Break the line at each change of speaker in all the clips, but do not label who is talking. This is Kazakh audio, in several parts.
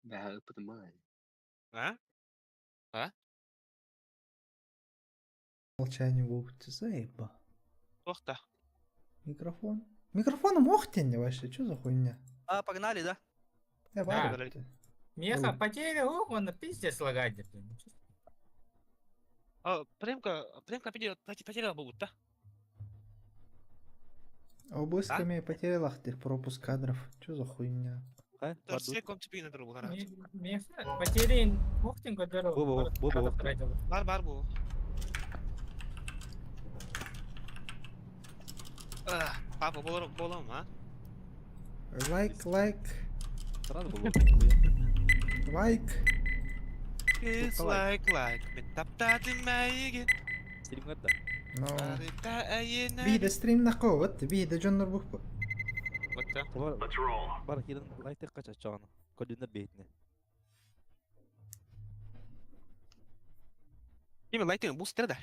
Да, понимаю.
А? А?
Молчание будет, заеба.
Тоқта.
Микрофон. Микрофоном охтень вообще, что за хуйня?
А, погнали, да?
Я
Да.
варю.
Меха потеря, он пиздец лагает.
Прямка потерял будто.
Обысками потерял ты пропуск кадров. Что за хуйня?
Торсек он тебе на другу гараж.
Меха потеря, охтень кодеру.
Бу-бу.
Бар bu. Папа болам, а?
Лайк.
Сразу было.
Лайк.
It's like мен таптады мәйге.
Стрим когда?
Но.
Арыта әйені.
Бейді стрим нақауыт. Бейді жоннор бұқпы.
Вот
Бар хилен лайтек кача чағаны. Көдүнер бейтіне.
Емен лайтен бустер да.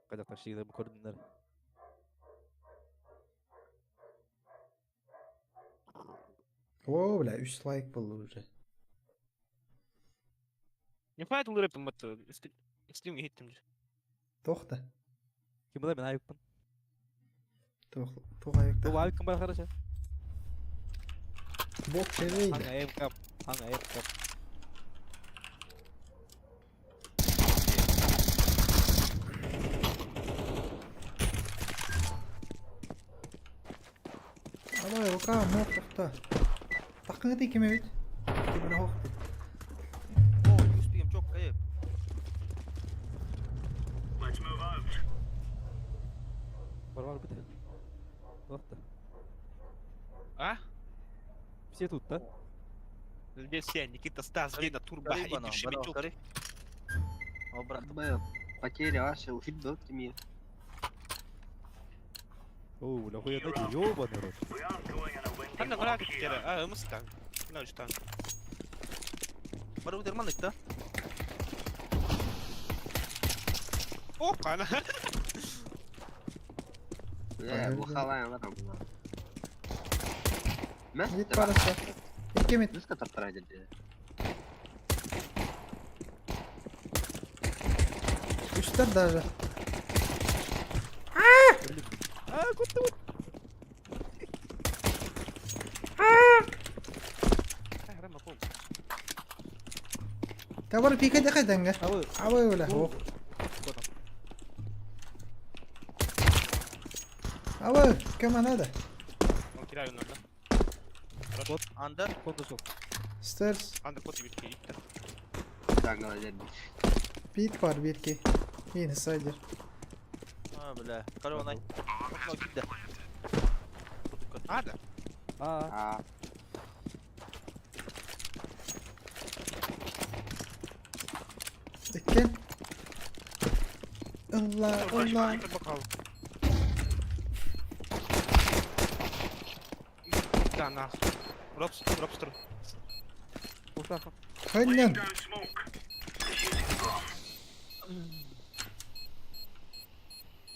Қадақтар шегілер бұл көдүнер.
О, бля, 3 лайк был уже.
Не файт улырып мыты. Стрим геттім.
Тоқта.
Кім бұлай мен айықпын?
Тоқ айықта.
Бұл айықпын бар қараша.
Бок шерейді.
Хаң айыққам.
Алай, оқа, моқ тоқта. Тақыңы да кеме бейді. Кебіна оқты.
Oo, üstüyüm çok kayıp.
Бар біті. Тоқта.
А?
Все тут, да?
Здесь все, Никита, Стас, Гена, Турба,
Garip bana,
Эдди,
bana
Шеметюк.
garip. O bıraktım.
Б, потеря ваша, ушиб был тебе.
Оу, нахуя дайте, ёбаный рот.
Anne merak ettik yere. Mıskan. Ne uçtan?
Baru dermanlık da.
Hop ana.
Bu халаyan adam.
Git parası. İki mit.
Düz katar paraydı diye.
3'ler даже.
Көтті бұт.
Rama kom.
Товар пика де қайданға.
Абы.
Абай өлі. Оқ. Абай, кем анады?
On kirayı onlarla.
Under.
Конда сол.
Stairs.
Anda poti bir kere gitti.
Dangala dedi.
Pit var bir ki. Yine saydır.
Ha böyle. Kare onay. Okla gitti.
Hadi.
А,
Dikkat. Allah.
Hadi bakalım. Bir tane daha. Robster.
Ушаха.
Ханьян.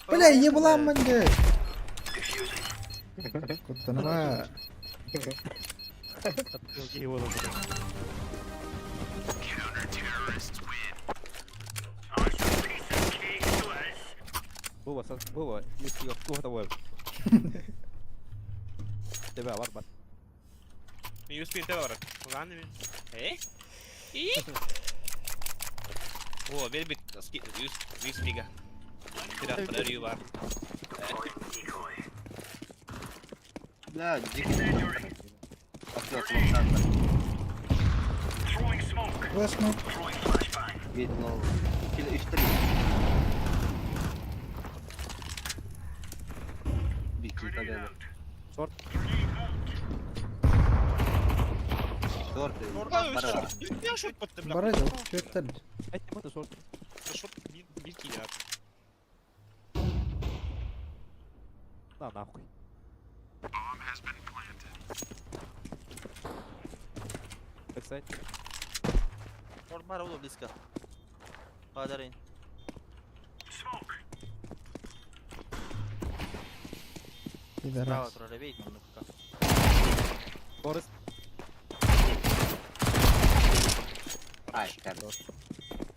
Бля, еблам mənде. Құттынма.
Окей, вот он. Боба, если я кто-то веб. Тебя бар.
Bir USB inte var. Ulan ne? İyi. Oo, benim bir USB-ga. Bir arıyor var.
бля, дикий. Ответ
Флешну.
Видно. Кило 3. Бики тогда.
Шорт.
Бара.
Ya şut battı bile.
Барады, көттір.
Этим это шорт.
Şut bir kilo.
Да, нахуй. Бэксайд.
Normal oldu bliska. Kaderin.
Пидорас.
Право, троллей, видно.
Forest.
Ай, кадр.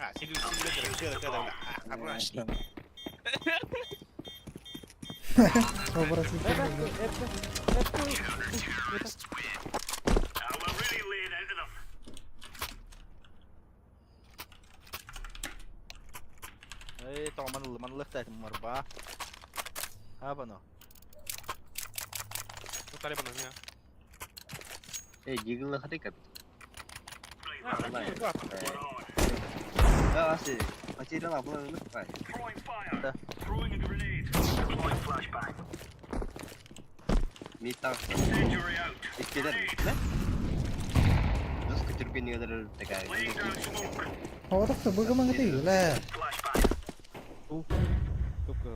Ah, sini sini ada. Aku asli.
Образы.
Ey, طبعا من لفتات مربع. هابنا.
Aku tadi pernah.
Jiggle lah dekat.
Ah, itu apa?
Asik. Masih dah lah, pulang dulu. Baik. Mitang. İçkiler ne? Nasıl küçük bir kadar tekrar.
Orada bagaimana gitu lah.
Только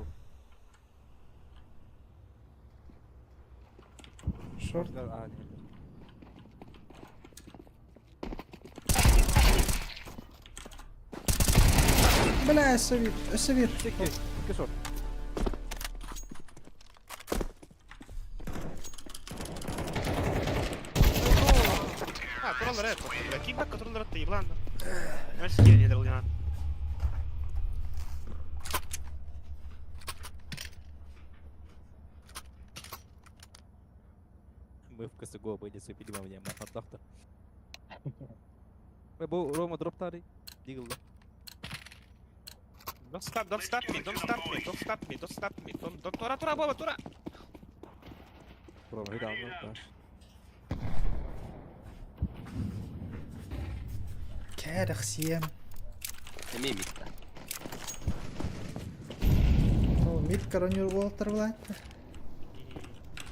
Short.
нет.
بلا السبيل السبيل.
Только short.
Ah, troll red. Kim bakka troll red değil lan. Nasıl geliyor ya?
Мы в КСГО были с эпидемией Махатахта. Рома дроп тари. Дигл, да?
Don't stop me. Don't tura Боба, tura.
Рома, иди down, да.
كارخ سيام.
Emin bitti.
O mid karanıyor Walter ulan.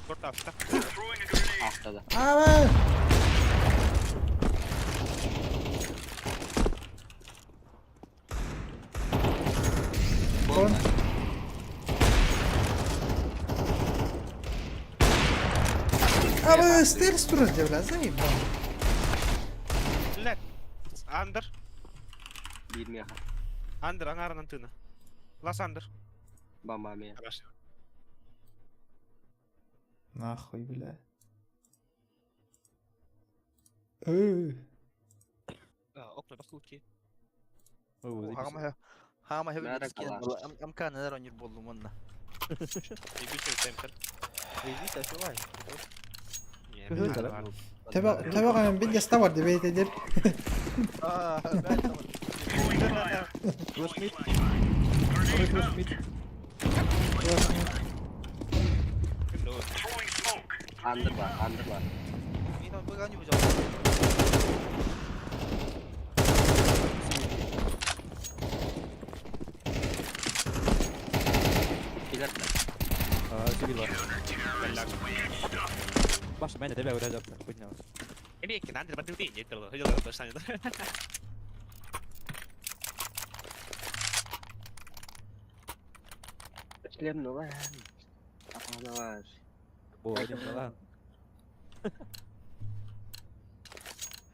Short afta.
Haftada.
Aa! Kon. Abi stairs durunca biraz zayıf.
Let. Under.
Bilmiyorum.
Under angaran antena. Last under.
Бомбами.
Хорошо.
Нахуй, бля.
Окна баскутки.
هاما هبل
Nerede
مسكين
kalan?
والله امكان نرى نربول منا.
Bir şey temper.
ايزي شو هاي؟
تبع من بدي استوعب دبيت دير.
اه
Flash mid. Sorry, flash mid.
Under var.
مين بغاني بجاوب.
Kiler.
Civil var. Başla ben de debe öyle yaptım. Поднял.
Ini kita under bantu tinggi itu loh. Jangan terus tanya.
Шлем ну lan. Apa var?
Bu elim falan.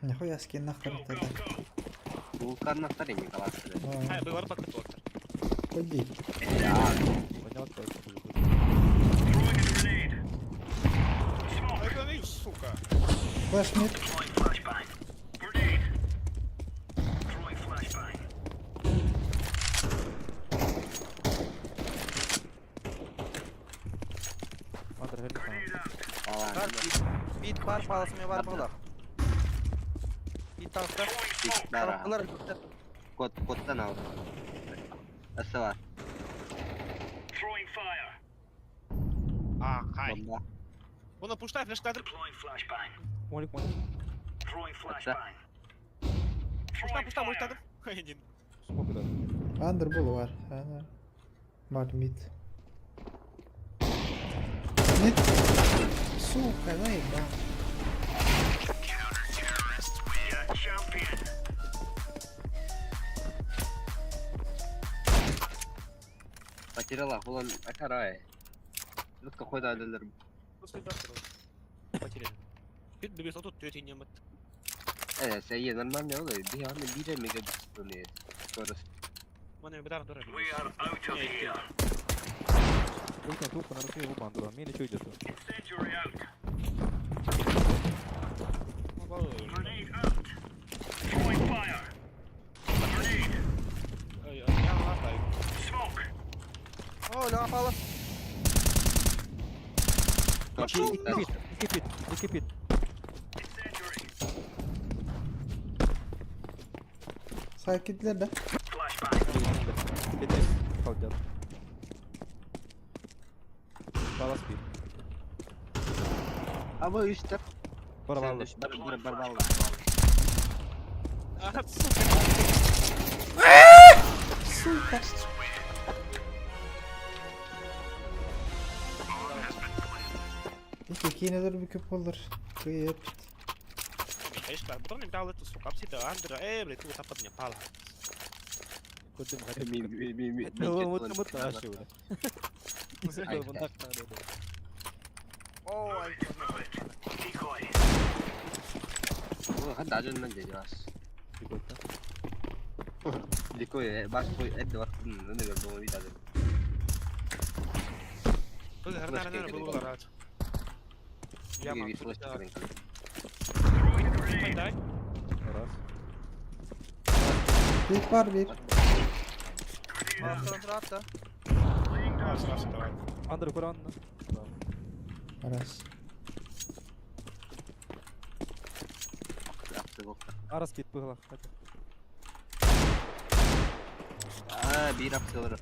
Нихуя скин нахуй тогда.
Vulkan nasıl rengi kalasın?
Hai, baru pakai water.
Ходи.
Поднял только.
Ayo nih, suka.
Флэш мид.
Under help falan.
Falan.
بيت بار بالاس مي بار بالا. بيت تاستا.
Darah.
Taraftalar.
Koddan aldım. Nasıl var?
Ah, hai.
Bomba.
Bunu pushтай, flash'tadır.
Молик.
Atla.
Pushтай, pushtadır. Один.
Смог да.
Андер был var. Var mid. Mid. Сука, заебал.
Потеряла, ulan akaraya. Тут какой-то адалер.
После завтра. Потеряли. Ты добился тут, тетя не мыт.
Evet, sen нормально oluyor. Bir anda 1'e megabit oluyor. Скорость.
Mana bir tane durabilir.
Только трубка на руке его банду. Мне ничего идет.
Oh, jangan kapalı.
İki pit.
Sakinler de.
Pit kalacağız. Balas bir.
Ama üstte.
Para
Sen
bağlı.
düş. Bar bağlı.
İki nedir bir küp olur. Kıyıp.
ايش بقى بضلني بتاع ولد السوق ابسيط عندنا ايه بريتو تفضني بحالها
Kuntum
Mi.
هو مت ماشي ولا.
Oh, ay.
حد عجلنا جاس. ديكوي باش كوي اد وقت نقدر نقول هذا.
بس هرنا انا بقول راج يا ما
في فلاش كرين.
هاي داي
Bir var bir.
Anahtarı at da.
خلاص تمام
Under Kur'an.
Aras.
Aras pit pıhla. Hadi.
Bir hafta olur.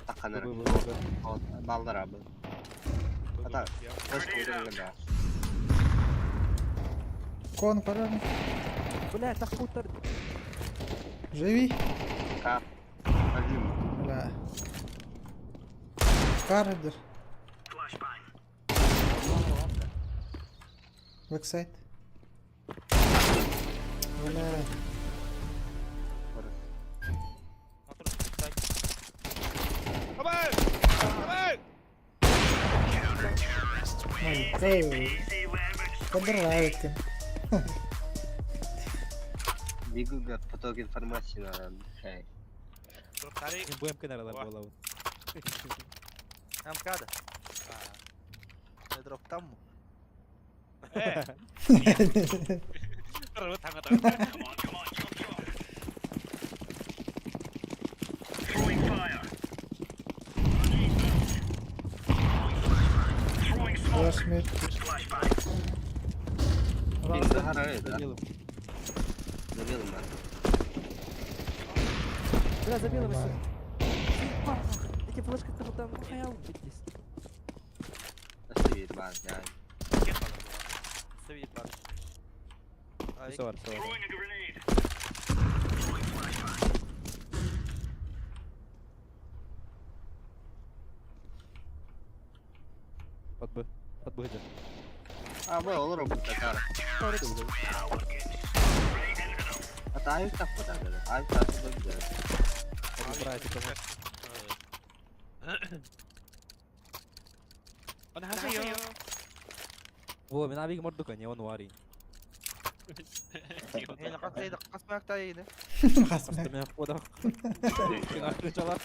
Takanarak. Ballar abi. Hatta flash koyduğum da.
Kon karar mı?
Bля, так путер.
Живи.
Kap. Öldüm.
لا كارهدر باك سايد ولا قدر عليك
Бегу поток информации на хай.
Не будем канала была.
Hem kada. Ne drop tam mı?
terus tangan
Flash mid.
Benim de her araya da.
Забил.
Забилdim ben.
Бля, забил его.
Нормально.
Эти флешки как будто нахуя убитесь.
Nasıl bir ben yani.
Seviye var. Ay.
Все, все. Под Б.
Ama olur o bu takar. Hatta ayıp takmadı böyle. Ayıp takmadı güzel.
Братик,
안녕하세요
Во, меня биг мордука, не он вари.
Yine kasaydı kasmayak da iyiydi.
خصمك
Просто меня входа. Кина кричала.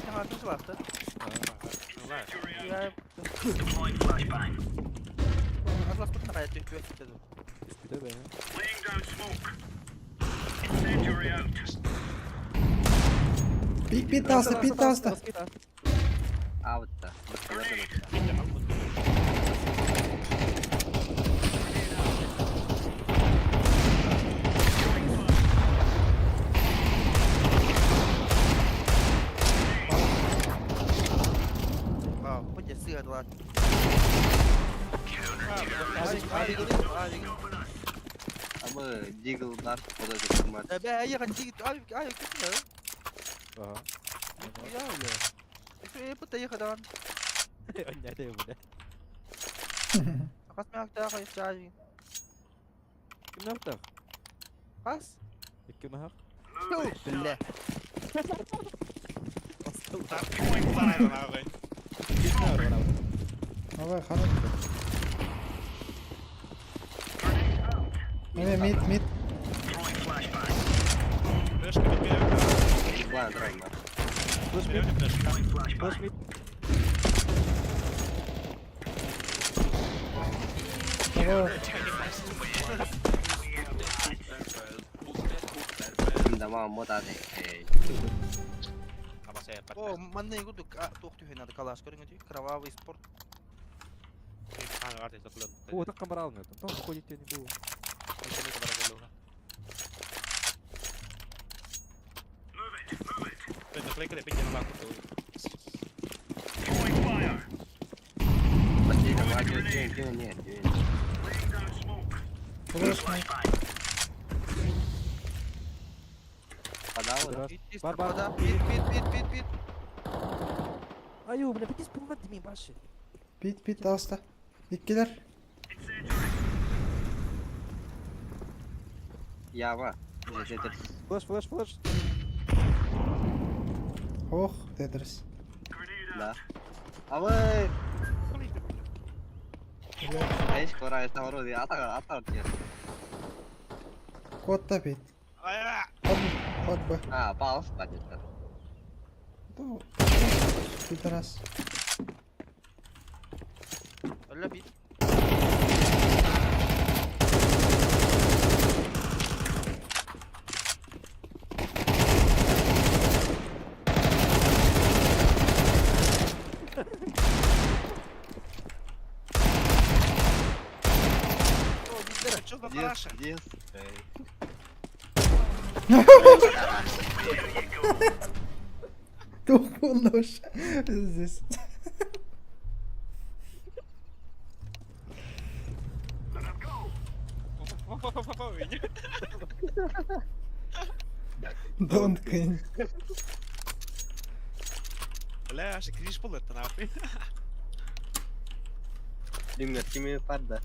Ne harcısı vardı? Ya. Atlas tutma kaya tüyüyor dedi.
Üstüde be.
بيت تاستا بيت تاستا
Avutta. Bakalım.
Wow, có chết xưa rồi.
Ama Deagle'lar o da getirmez.
Be ya kan git ay gitme.
Aha.
Ya öyle. Şu bu da yıkadan.
Nerede bu ne?
Kasmayak da kaya çay.
Kim yaptı?
Kas.
Kim ha?
Bille.
والله خلاص انا ميت
Bana drone var.
Push mid. Push mid.
Ого.
Şimdi ama moda ne?
Абаса яппат.
О, манна игу тух тюхен ады калаш көрүнгө түй. Кровавый спорт.
Ага, арте сатылады.
О, так камбарал нет. Там ходит не было.
Почти давай, нет.
Флешный.
Подал, да?
Барбар.
Да, пит.
Аю, бля, битис пулмат дими баши.
Pit alsta. İkkiler.
Ява. Жетер.
Флэш.
Oh, Tetris.
Да. Авай! Эйш, кора, это вроде атар тебе.
Kod da pit. Hadi be.
А, паус, падает.
Tamam. Bir taras.
Өлө бит.
Дес.
Тух нож. Здесь. Don't king.
لا عشان كريش بولت انا عارفين.
Dimmer mi padda.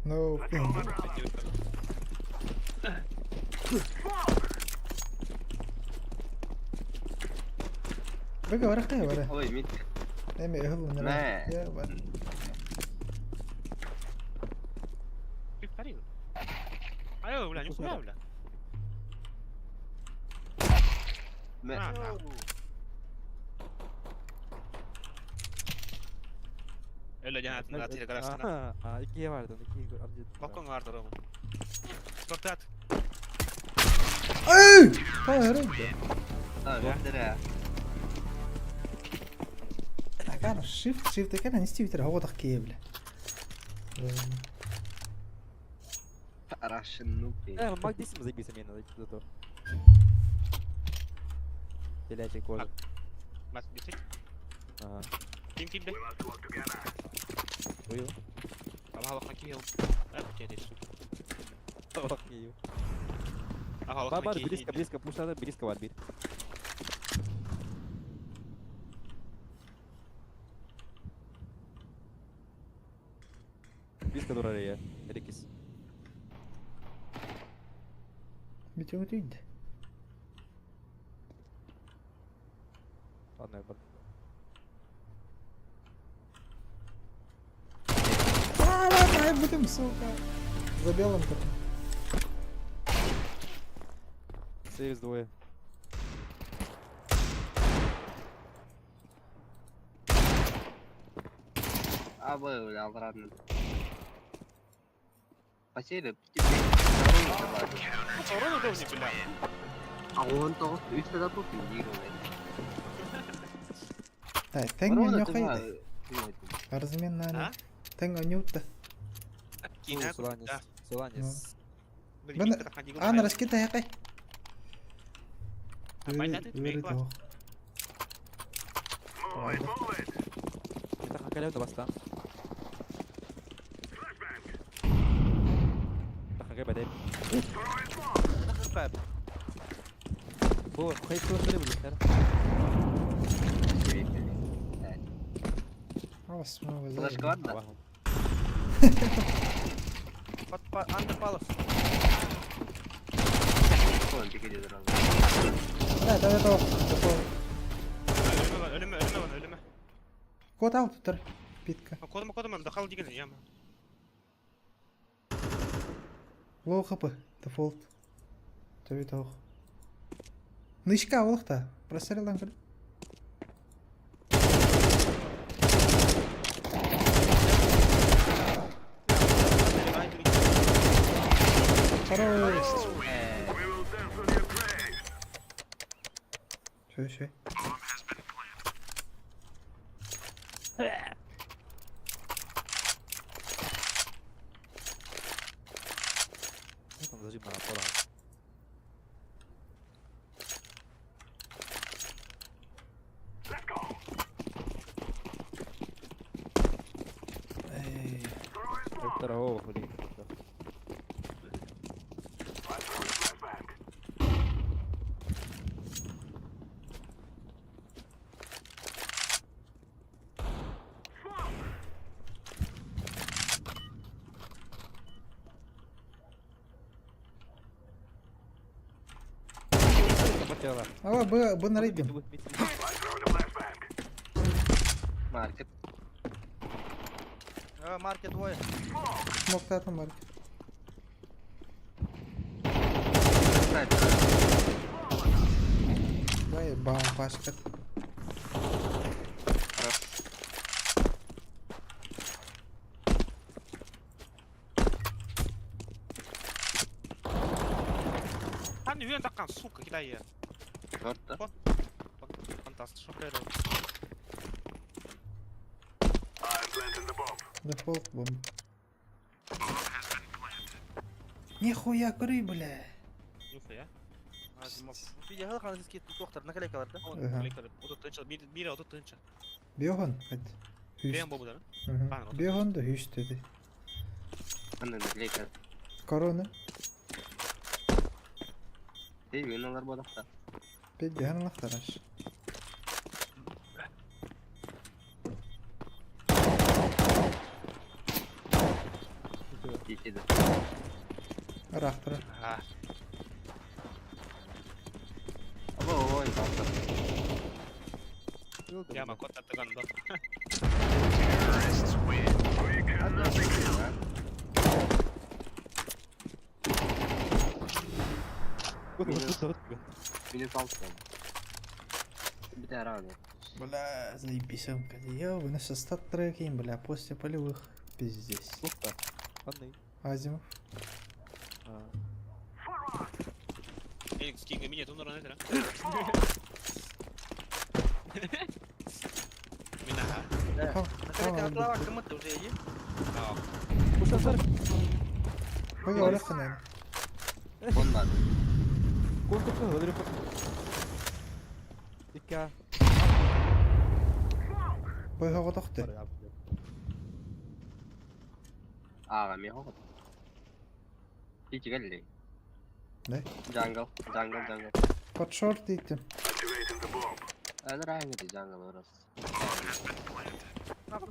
No king. بقى ورقة ولا
Ой, мит.
ايمي يهضم من
ما.
يا بل
ايوه ولا نشوف ولا
ما.
öyle cennet natire karşısına.
Aha, ikiye vardı. İkiye amca.
Bakın vardır ama. Sportat.
اي طاير انت
А, вертера.
كان شيفت كان نستوي ترى هو ضخ كيبله
Russian nuke.
Маг десим заебись мне надо зато. Белячий кожа.
Mas bisik.
Ага.
Kim de.
Уйо.
Allah Allah ki yıl. Evet çeyiz.
Ох, её.
Allah Allah
Барбар,
ki.
близко, пусть надо, близко в отбит. Близко дурария, Рикис.
بتوتيد
Ладно, я
لا будем сука за белым так
Сейвс двое.
А, был, обратно. Посели,
Sonra da ne bileyim.
А он то, üstte de çok iyi
ай тенген нёхайды разменный
А?
тенген нютта
Kina.
Соланис.
انا رسكتها يا اخي
Kita kakak udah basta. Kakak badai.
Бэб.
Bu, kayıt kılıçları bu lütfen.
Флешка ладно?
Ваху.
Андерпалов.
Он тільки сразу.
Да
Ölüme.
код ал тұр питка
Kodum дахал деген яма.
лоу хп дефолт төбе тауық нышка олықта просрелан кір şey.
Там зажим на пора.
Ey.
Второго хули. Хотела.
Ava bu nereye gidiyorsun?
Market.
Маркет двое.
Smoke'ta atın bari.
Снайпер.
Vay başka.
Hani hüyen takkan suka kita ya.
Short'ta.
Fantastik çok öyle.
Default bomb. Нихуя куры, бля.
Yufa ya.
Азимов. Видя хал ханыз кет тоқтар на колейкаларда.
O da tınça. Biri o da tınça.
Biohon hadi. Hüst.
Ben bu da.
Biohon da hüst dedi.
Anne nakleyken.
Korona.
Hey oyunlar bu adamda.
Peki hanım aktaraş.
İkide.
Araktara.
Ha.
Ama o oyun kaldı.
Ya ma kota tıkandı.
Minus 6 oldu. Bir de herhalde.
Бля, заебись, ёбаный, со стат-трекинг, бля, после полевых. Пиздец.
Лука. Ладно.
Азимов.
Elik skinge minye tunduran nedir ha? Mina ha.
На колейка отла кому-то уже иди.
Tamam.
Кушасар.
Бля, оля ханен.
Onlar.
Колко говорю. Ика.
Бля, вот ахты.
Ağam ya oldu. Hiç geldi.
Ne?
Jungle.
Под шорт идти.
Öyle aynı jungle orası.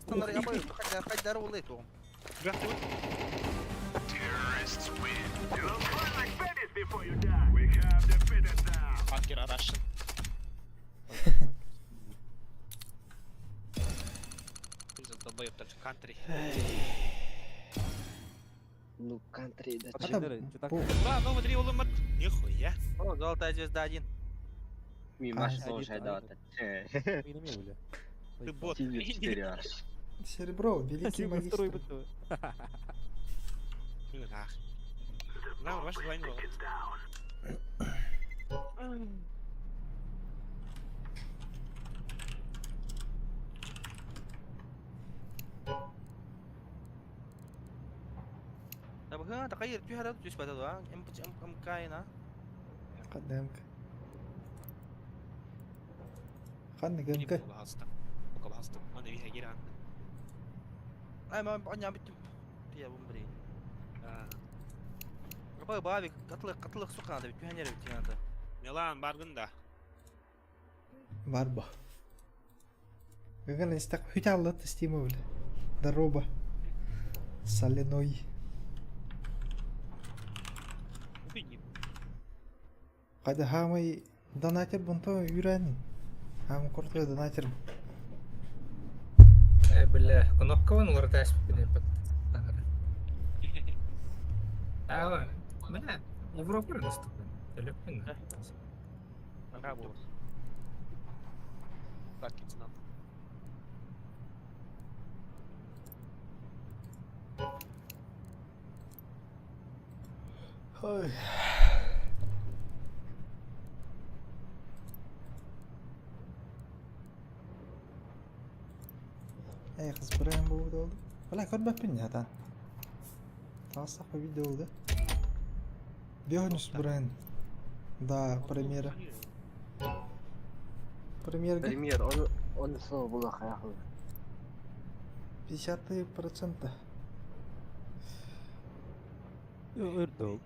Стандар я бою. Хоть дорогу лейт он.
Bıraktı mı? Asker araçtın. Biz de bayıptır country.
Ну, country да.
Это бу.
Да, ну смотри, улым. Нихуя.
О, золотая звезда 1.
Мимаш
Ай,
слушай, да.
Ты бот.
4 аж.
Серебро, великий
Второй
магистр.
бытовой.
Ах. Да, ваш двойной вот.
طب ها تخيل في هذا تشبه هذا ام كاينه
قدامك. خلني
Beni
جنبك.
bu hasta. Bu kadar hasta. Bana bir hegir andı.
اي ما عندي بنت يا بومبري ابوي بابي قتلك سوق هذا بتوين يا بنتي هذا
Milan bargın da.
Барба. Какая истак хитала тестима бля. Дорога. Соляной.
Ufik.
Кайда хамай донатер бунто юрен. Хам корто донатер.
Бля, кнопка вон вратась бля. А, бля, Европа доступна. Телефон.
Bravo. Bak gitsin al.
Ой. Ey kız buraya bu oldu. Valla kod bakın ya tan. Tasak bir video oldu. Diyorsunuz buraya. Da premiere. Premiere
Премьер, он снова было хаяхлы.
50%.
Ördüm.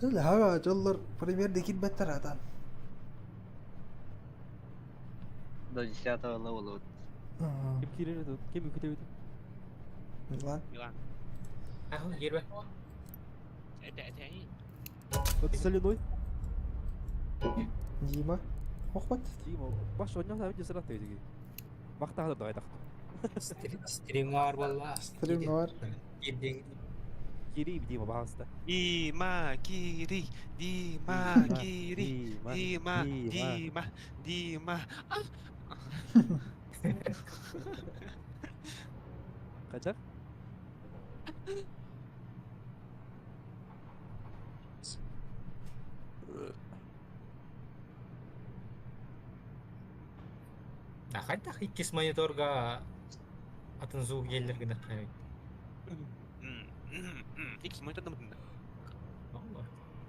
Öyle ha jollar premierdeki better atan.
До 10-го левела.
Kim kirir ördüm? Kim yüküdü?
Lan
Милан.
Ах, гирбе.
Это.
Ötü соляной.
Дима. Охват.
Дима. Баш oynayan abi cesaret dedi. Makta da daydak.
Стрим var valla.
Stream var.
Gidin.
Kiri bir Diма bahasta.
Дима, Кири, Дима, Кири, Дима, Дима.
Kaçak?
Қайда иккис мониторга атын зуу келдер гына қайбайт.
Икс монитор да мында.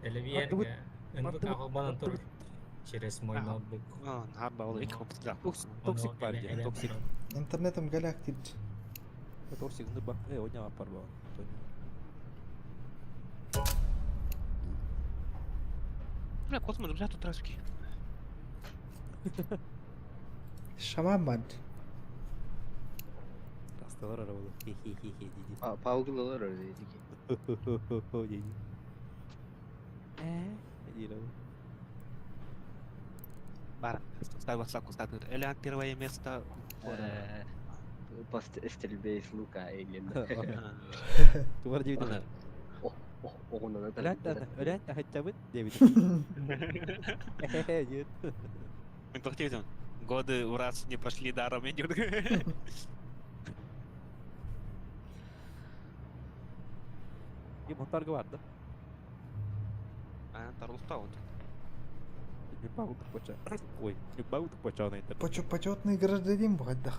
Телевизор ындык агылбанын тур. Через мой ноутбук.
Харба ол ик компьютер.
Toksik var diye. Toksik.
İnternetim galaktik.
Toksik dur bak. Oynayan yapar bu.
Бля, космо, друзья, тут траски.
Şaman band.
Rastalar arabalı. Hehehehe dedi.
Пауглылар öyle dedi ki.
Dedi. Dedi lan.
Бар. Ставь высоко, ставь. Элеан первое место.
По стрельбе из лука или...
Duvar diye dedi.
Оғынан
Ölen de haccabın diye dedi. Hehehe dedi.
Менталитет. Годы у раз не прошли даром, идет.
Bir montargı vardı.
Тарлықта вот.
Не могу так поча. Ой, не могу так поча на интернет.
Почетный гражданин bu hadda.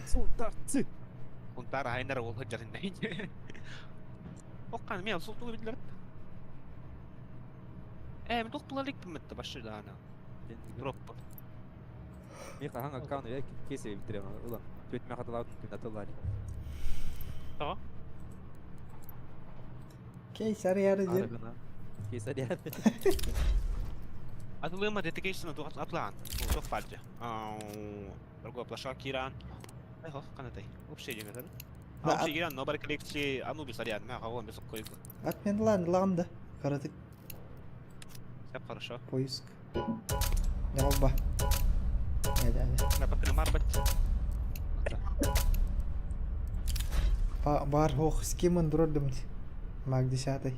Солдатцы.
Унтар хайнар ол хажарында. Оққан мен сол туы билдер. Мен тоқтылалик биметті башы да ана. Дроп.
Мен hangi akkanı ya kese bitiren ulan. Tüetme hatalardan tüm atıllar.
Tamam.
Кейсар yarıcı.
Aragına. Kese diye.
Атылыма детекейшн тут атлан. Çok фальде. Другой плашак Иран. Эх, канатай. Вообще не гадал. Вообще Иран, но барик лекции Анубис рядом. Я хавон без койку.
Atmen lan da. Karatık
Все хорошо.
poisk. Yalba. Hadi.
На покрымар бать.
Var hoch skimen durdum. Mag dişatay.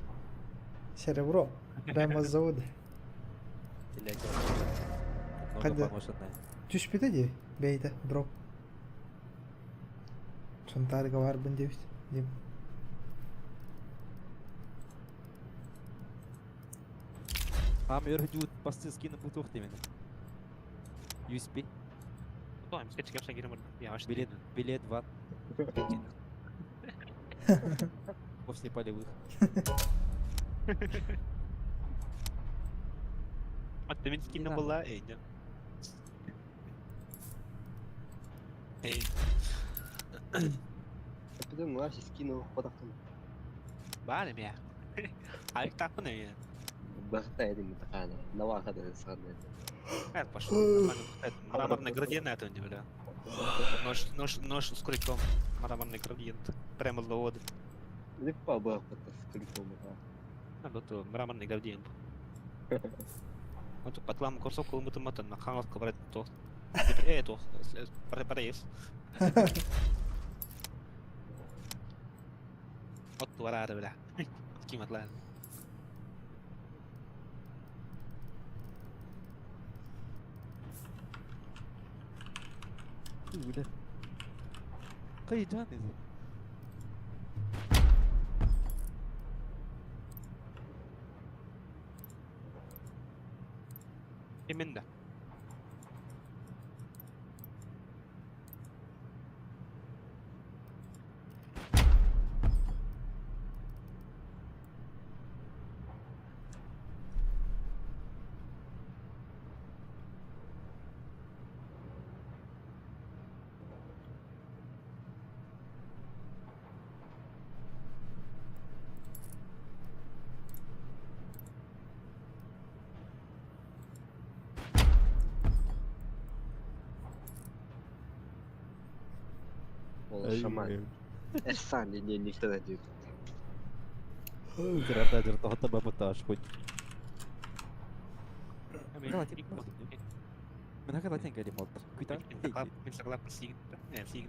Cerebro. Prema zavod. Hadi. Düş bir de beyde drop. Çantarga var ben demiş.
Amir hücud bastı skini bu tuhti meni. USB.
Tamam, скачай, я гирем. Я аж
Билет var. После полевых.
Demin skin'de была, не.
Потом Марси скинул подохтун.
Bale mi ya? Hayır takın ya.
Баста это не такая, нова хода садная.
Это пошел. Мраморный градиент это не бля. Нож с крюком. Мраморный градиент. Прямо с завода.
Легко было с крюком.
Вот мраморный градиент. Вот потлам курсов кулмутуматан на ханов коврать то. Это препарис. Вот творары, бля. Каким отлан.
Udah. Kayak jahat itu.
Именно.
Ол шаман. Эсан не никто не дит.
Грата жер тохта бабаташ хоть. Какала тип мод. Мен какала тен кали мод. Куйта.
Min sakla persing. Persing.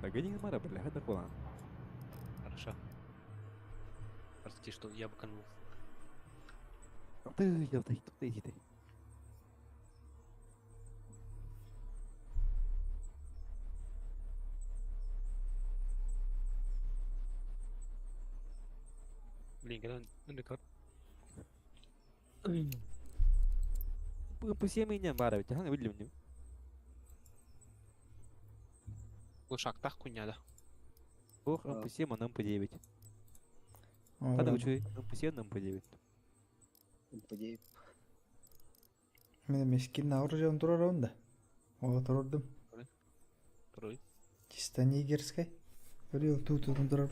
Погоди, мара, бля, это план.
Хорошо. Прости, что я быканул.
Ты, я ты, иди ты.
Блин, когда он undercut.
По семейным мара, ведь ага, видели мне.
Бұл шақтақ күнняда.
Ох, по 7, а нам по 9.
Ora.
Hadi uçuyor. Нам по 7, нам по 9.
Подей.
Мен мескин ауржан турар онда. Ого турдум.
Тұрой.
Чисто нигерскай. Өлел тутудун турар.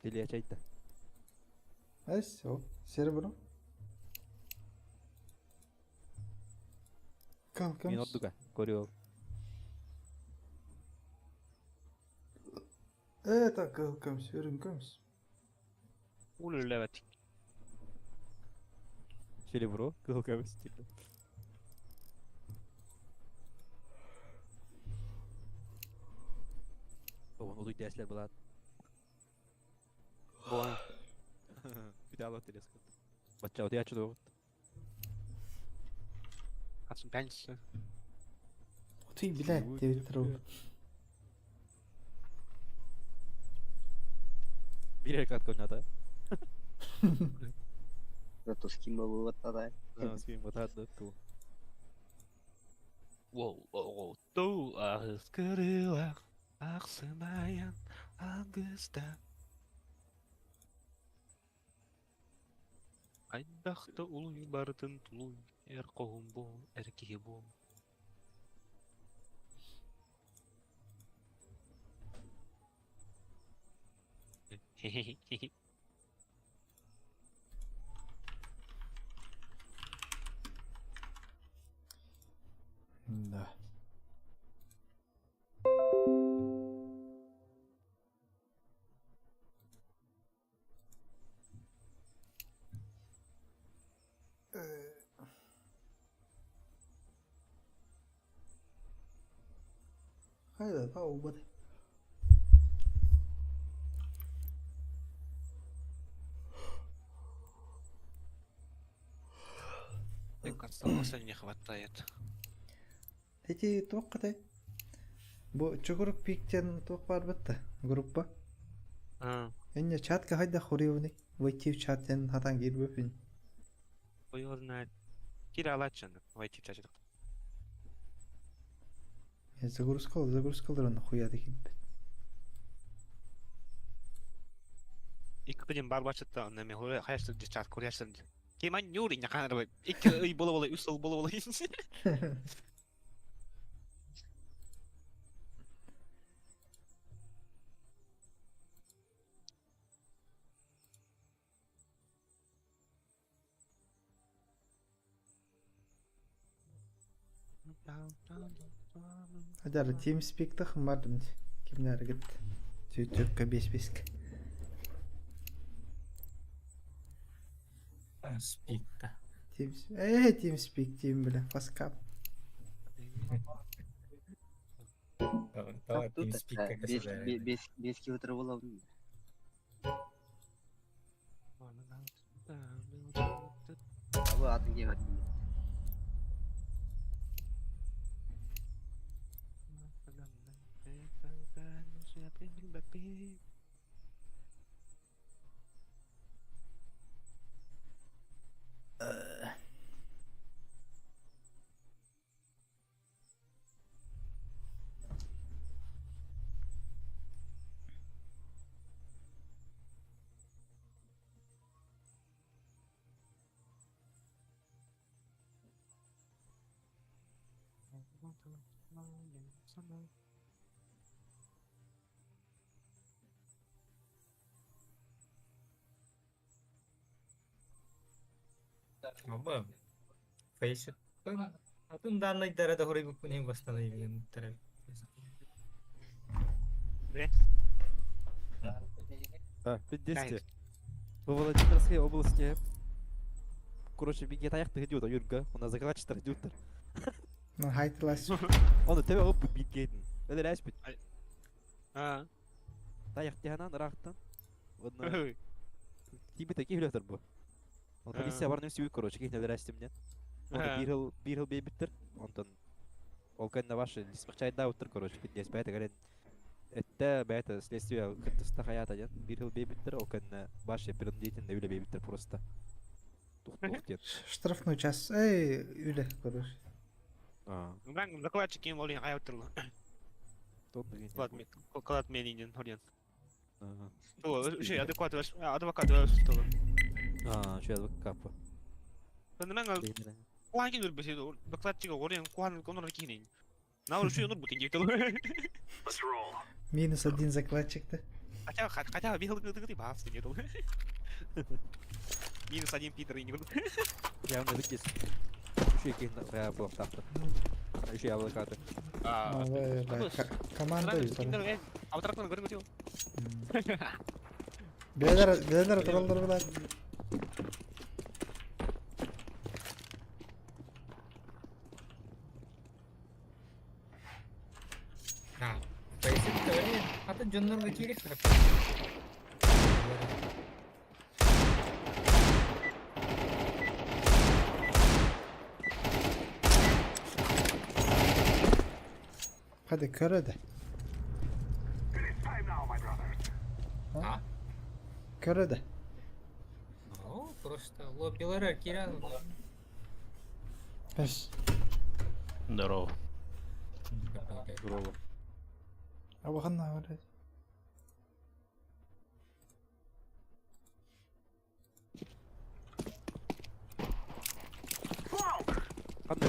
Или я чайта.
Эс, о, серебро. Kalkamos.
Мен отдуга. Корю.
Это kalkamos, örünkamos.
Улы ләвәт.
Серебро. Кылка стиле. Он удуй дәсләр булат.
Буан.
Bir daha bak teleskop. Бача, вот я чудо.
Атсын пәнісі.
Ты, блядь, тебе тру.
Bir катка oynadı.
Это с кем вы вот тогда?
Спим вот это ту.
Воу, ту ағыз ақсымайын аңғызда. Айдақты ұлы бардың тұлы, әр қоғым бол, әркеге бол.
Да. Hayda, daha olmadı.
Мне кажется, не хватает.
Эти тоққатай. Бу чугурук пиктен тоқ бар бітті. Группа. Энне чатка хайда хориуни. Войти в чатен хатан гирбепин.
Ой, его знает. Кира Алачан, войти в чате.
Загрузкалар нахуя декин.
İlk benim barbaçta ne mehore hayatı chat koryasın. Keman yuri ne kadar böyle. İlk ay bola üstel bola.
Адар TeamSpeak-ті қымбардым. Кімнәрі кетті. Сөйтөкке 5-5-ке.
Спик-та.
TeamSpeak дейм білі. Фаскап.
Давай, спик как
Без километра воловны. Абы атын кем атын.
Ama face atın danlay darada horay bu kuning bastana yiyen taraf.
А, 50. Во Владимирской области. Короче, беги таяқты идет, а Юрга, у нас закладчиктар идеттер.
Ну хайтылас.
Оны тебе оп бит кейдin. Öyle res bit.
Ha.
Tayaq dihana naraqtan. Onu tibi taki hületer bu. Ол комиссия барны сүйүк, короче, кейтне рестимден. Оны bir yıl бейбиттер. Онтон ол кэнна ваши лисмакчайда уттер, короче, фитнес бәйті гарен. Это бәйті следствие кыттыста хаята ден. Bir yıl бейбиттер, ол кэнна ваши принудительно үле бейбиттер просто. Тухтен.
Штрафной час. Эй, үле, короче.
Ben zakladчик kim oluyor ayıptırlı. Kılat meninin oraya. O şey adekvat advokat var.
Şu advokat kapı.
Ben o hangi bir şey zakladчик oraya kuhan konuları kinin. Ne olur şu yolu bu tinge kalır.
-1 закладчикты.
Хотя bir yıl gıdı bahs diye dolu. -1 Питер и не буду.
Я вам надо кис. Şu ikini blok taktı. Şu advokatı.
Командой.
Авторларын көрүнгө чыгып.
Белер туралдар булар.
Ha. Face tawari atın jonnorga керек taraf.
Hadi köre de.
Ha?
Köre de.
Ну, просто лоббилары киран.
Пеш.
Здорово.
Здорово.
А баганна öyle.
Hadi.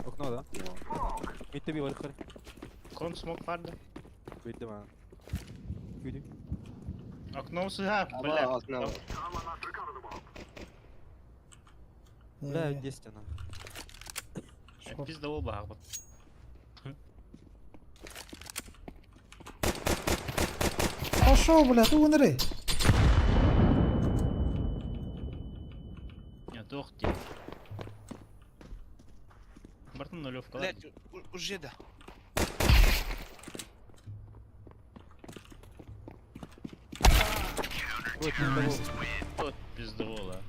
Okno da. Bitti bir var yukarı.
Кон смог vardı.
Bitti mi? Güdük.
Окно сюда,
Ama
бля.
altına var.
Бля, 10 она.
Пизда оба. Вот.
Пошел, блядь, умри.
Нет, ох ты. Бартон нулевка. ладно.
Блять, уже да.
Вот пиздовола.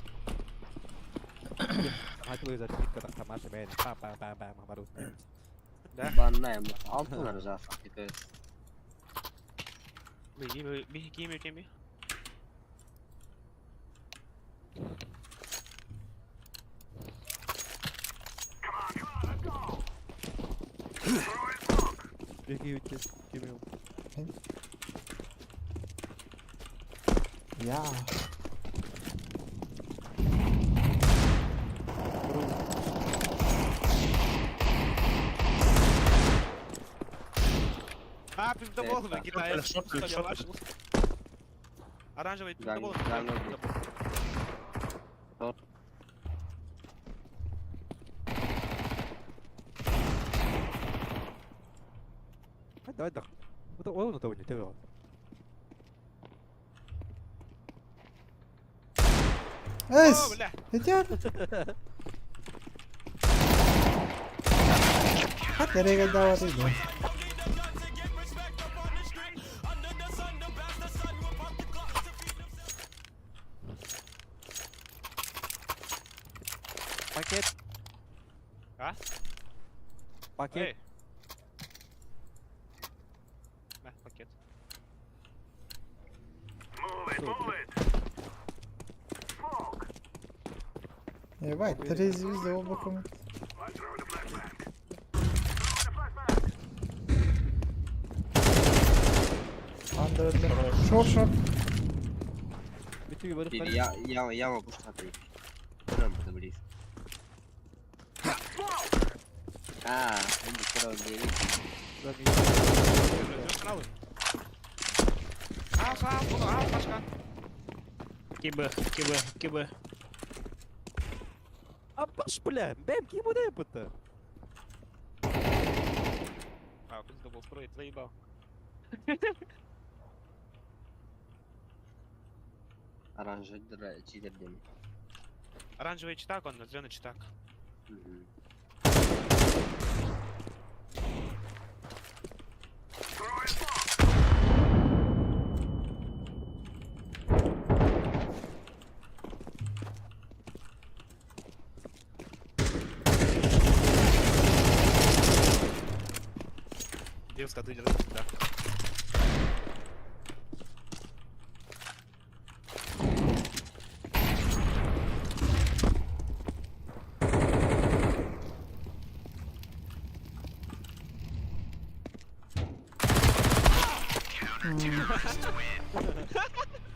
Hadi böyle zaten bir kadar tamaşa beğen. Bam baru.
Banlayım. Altınları zaten. Dikkat.
Bir giymiyor kim bir?
Peki bitti. Kemiyorum.
Ya.
А, пиздобол, Китай.
Шорт.
Оранжевый пиздобол.
Hadi hadi. Bu da oyunu da oynuyor. Devam.
Es.
Bля.
Yeter. Hadi nereye geldi davatıydı.
Paket.
Ha?
Paket.
Hey. Heh, paket.
Ебать, три звезды обоком. Андерде. Шор.
Bitti bir barış
Bir
var.
yama bu satayım. Buram da biliriz. Şimdi kral diyelim.
Al bunu al başkan.
Кибы.
Абаш, бля, бэм, кем удай это?
А, пизда был строить, заебал.
Оранжевый читер дем.
Оранжевый читак, он зеленый читак. Девушка, ты держи, да.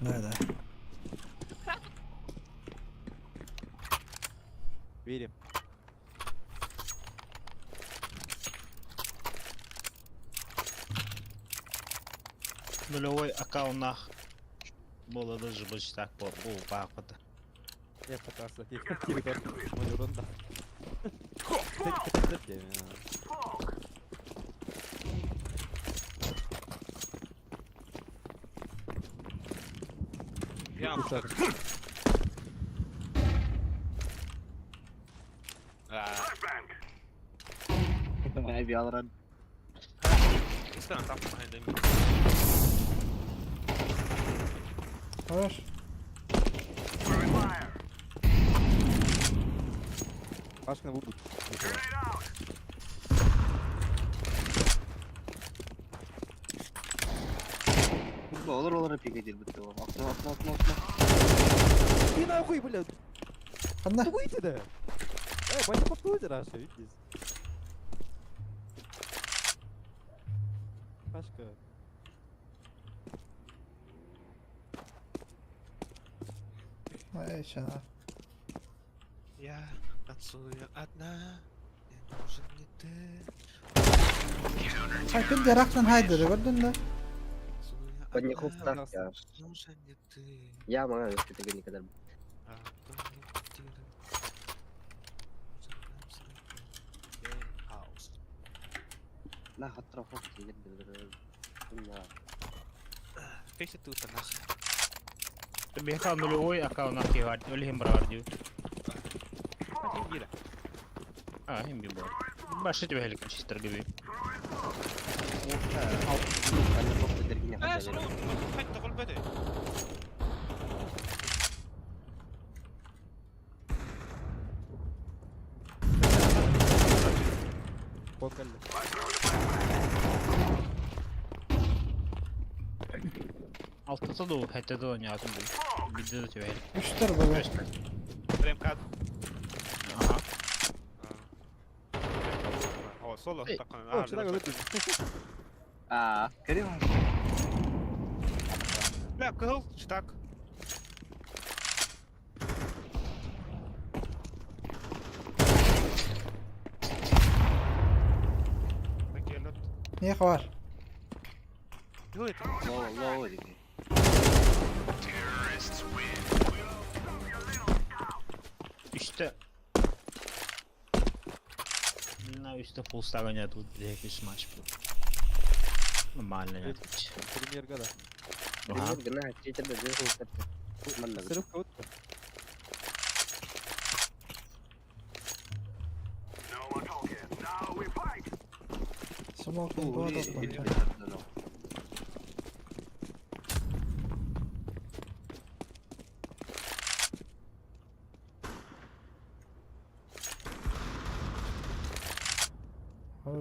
Да.
Верим.
Нулевой аккаунт было даже больше так по пахота.
Я пытался телеграф, мой ерунда. Кстати,
Я
Heavy already.
He's gonna top behind him.
Хорош.
Пашка выбудь.
Olur пикать bitti o. Aklı.
Иди нахуй, блядь.
Одна.
Ну выйди да. Пойди попробуй раз, видишь. Пашка.
Ай, ща.
Я танцую одна, не нужен не ты.
Ay bir yaraktan haydırı gördün mü?
Танцую
Под них
одна,
устав я.
нужен не ты.
Я могу это никогда.
А то не потерян. Хаос.
На хатрофов тигр.
Кайся ты утонашь.
Biarkan нулевой аккаунт активировать, или химбравардию.
Гиля.
А, химбибор. Баши тебе хеликоптер gibi.
شنو؟ خد تقول بدأ.
Покаль.
Altta da o hatta da oynadım bu. Videoda тебе helik.
Üçtür böyle.
Прям кад.
Aha.
О, соло.
Эй.
Так,
О, что такое выпил?
Крем.
Бля, кыл, так.
Niye var?
Делай это.
Лоурики.
Üstte. На üstte full stack oynadı bu direkt üst maç bu. Нормально не отвечу.
Пример года.
Ага.
Гна, читер да делал.
Сырых кого-то.
Smoking bu da.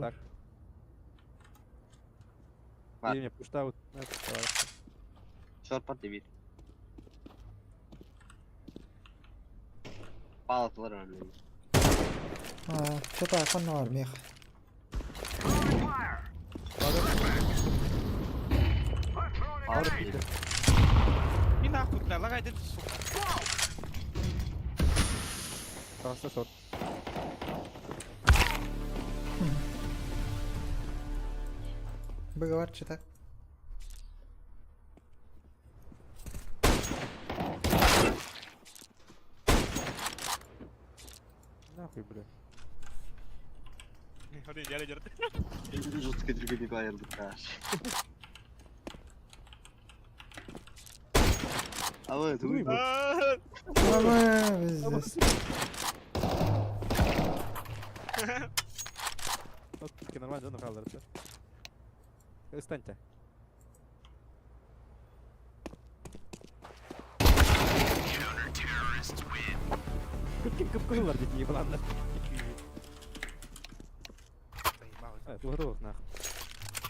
Так.
Ладно.
Или мне пуштаут.
Short part bir. Bağlatılar önlerini.
Ha, çata kan var mı?
Bağlatılar.
И нахуй, бля, лагай, ты сука.
Просто шорт.
Быга var çata.
Nahkuy bile.
Hadi gel gel.
Rus getir gibi ayrıldık ha. Ama dur bu.
Ama biz de.
Oke, normal canım kaldırdı. Istanca. Kıpkırılar dedi yılanlar. Evet, doğru nah.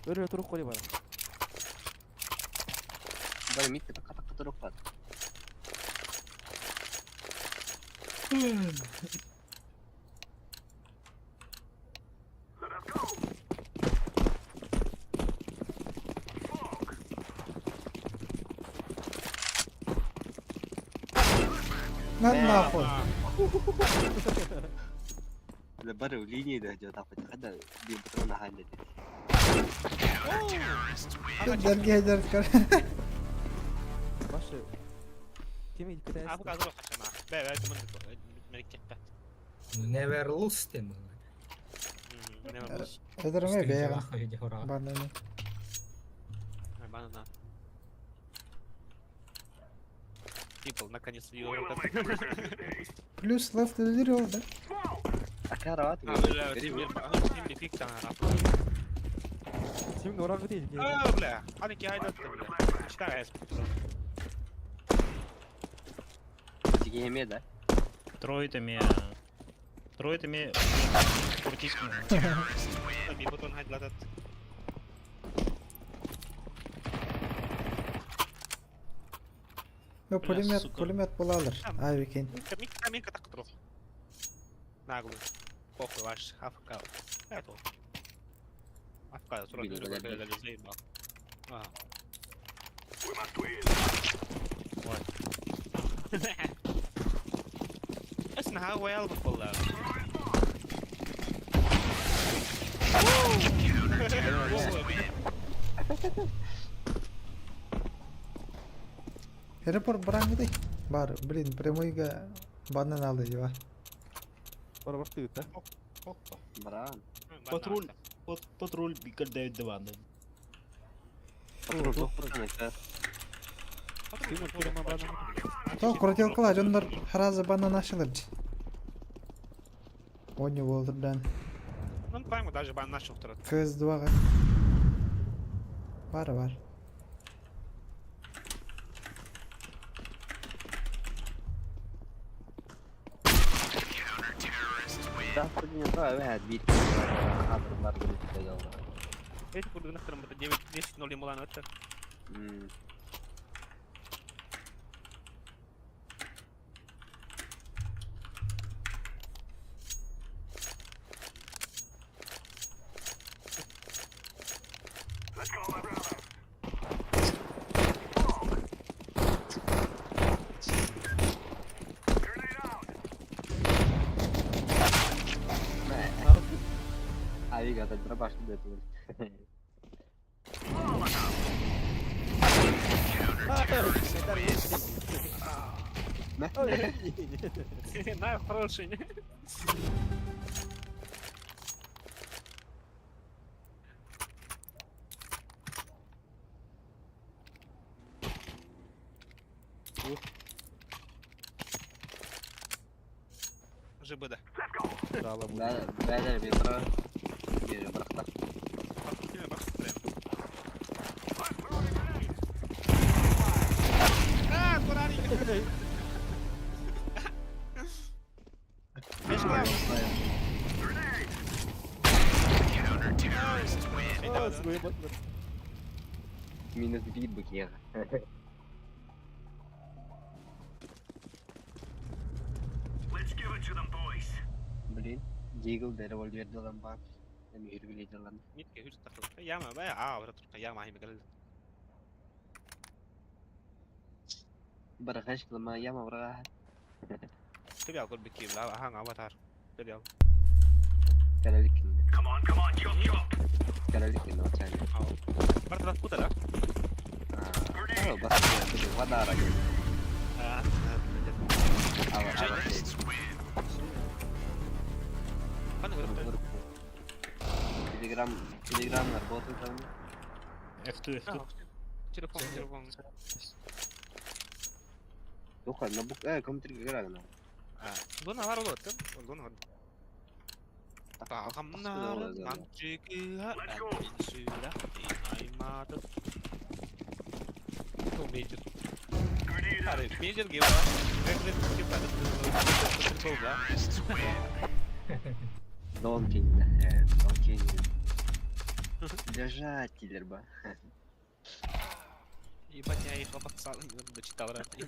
Böyle oturup koyuyor bana.
Bari mitte kata kata roklat.
Lan nahkuy.
Baru lini dah jauh tapi ada di betul nahan jadi.
Dergi eder kar.
Başı. Kimi dikkat et.
Abi kadro kaçama. Be merik kette.
Never lose dem.
Ne var?
Ederim ya be.
Bana.
Bana ne?
Bana na. People наконец-то ее.
Плюс left ileri oldu.
Akan rawat.
Şimdi fik sana rap.
Şimdi oran değil.
Bля, hadi ki haydi attım bля. İşte es.
Jika heme dah.
Тройтами куртисками.
Bir buton haydi latat.
Yo pulimet
suka.
bula alır. Ay weekend.
Min katak troch. Naglu. Pохуй ваш Афка. Это. Афка, сорок
Били,
минут
блядь.
когда заебал. А. اسمها ويل بالله.
Report barang gitu. Baru beliin premoi ga banan aldı ya.
Para başka yok da.
Baran.
Патруль бикардает диваны.
Patrol çok fırtına işte.
Kimi kurma bana.
To kurtel kılaç onlar harazı banan aşılır. Oyunu boldudan.
Ну, пойму, даже бан начал второй.
Kız duağa. Var.
Dah punya tuh ada bit. Kabar gitu juga.
Эти курды на втором, это 9-10-0 ему лану, это.
Abi kata berapa sudah tuh.
На, хороший. ЖБ, да.
Dağla bu.
Beyler bir bırak. Bir bırak da.
Кime бak, прям. А, Курани!
Minus bir bu ya. Блин, Jiggle dari revolver dalam bak. Dan yürü jalan.
Митка, хуже такой. Яма, бая, вот тут яма, хими галил.
Berkas lama ya mau berah.
Тебе алкоголь беким, да, ага, аватар. Тебе ал.
Karalikin. Karalikin macam.
Ау. Бартра пута, да?
Oh, bahasa itu wadah lagi.
А,
Awal.
Ana görüp.
Telegramlar botun tanımı.
F2 F2.
Telefon.
Yok lan bu kompüterge gelen.
Buna var oğlum. Buna var. Bağımların mantıkıha ensilah inaymadı. O major. Hari, major game var. Reference skip ada. Triple lah.
Долгий, долгий. Держатель, ба.
Ебать, я их попасал, не дочитал раньше.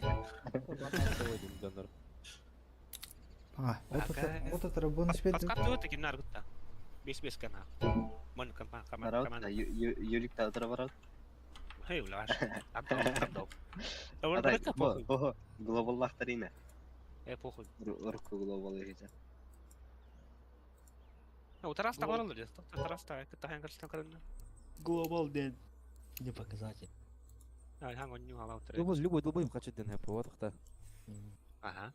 Ah, ото тарабон спет.
Подскажи, вот такие наргута. Бес канал. Мон
Народ, Юлик та отраворот.
Хей, улаш. Абдал. Абдал.
Глобал лахтарина.
Похуй.
Руку глобал егезе.
Утраста var olur ya. Утраста, kita yang kasih karena.
Global dead. Не показатель.
Hang on, nyuhal outre.
любой долбоеб хочет ден хэп вот та.
Ага.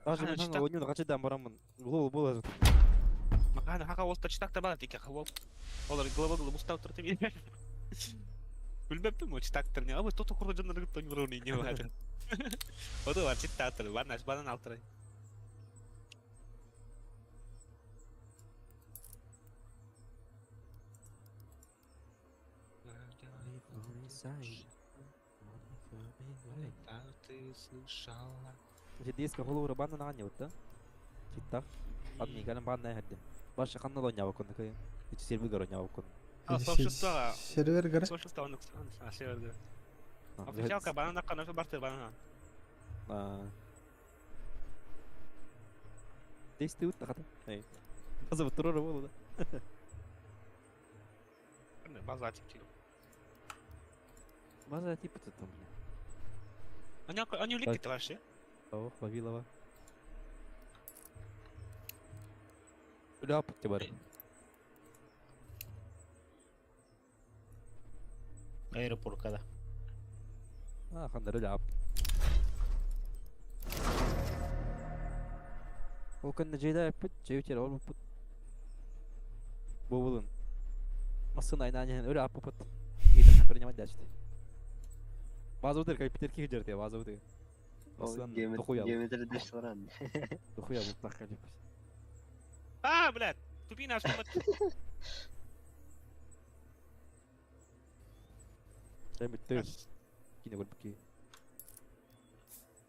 Даже мен ханга ойнуна качадан барамын. Глобал болот.
Makanya haka wol touch tak balik ya wol. Олар глобал мустав турты мен. Bilmem mi çıtaktır ne ama toto kuracağını gittin yürüyün ne var. O da var çıtaktır. Bana altı. Ты слышала?
Жидейска голову рыбана на вот да? Читтах. Адми гален банна хадде. Баша канна лонява кон кай. Ич сервер горонява кон.
Сообщество.
Сервер гара.
Сообщество он сервер. Официалка бана на канале барты бана.
Действует хата. Эй. База турора болу да.
База типа.
База типа там, блин.
Они улики-то вообще?
О, Вавилова. Ляп тебе.
Аэропорт когда?
Хандар ляп. Ол көнне жейда пут, жейтер ол пут. Бовулун. Масын айнанен öyle апы пут. Гейда принимать дальше. База удер капитер ки жерде база удер.
Geometri düş var anne.
Дохуя вот так ходит.
Блядь, тупина что?
Дай мне ты. Кино вот такие.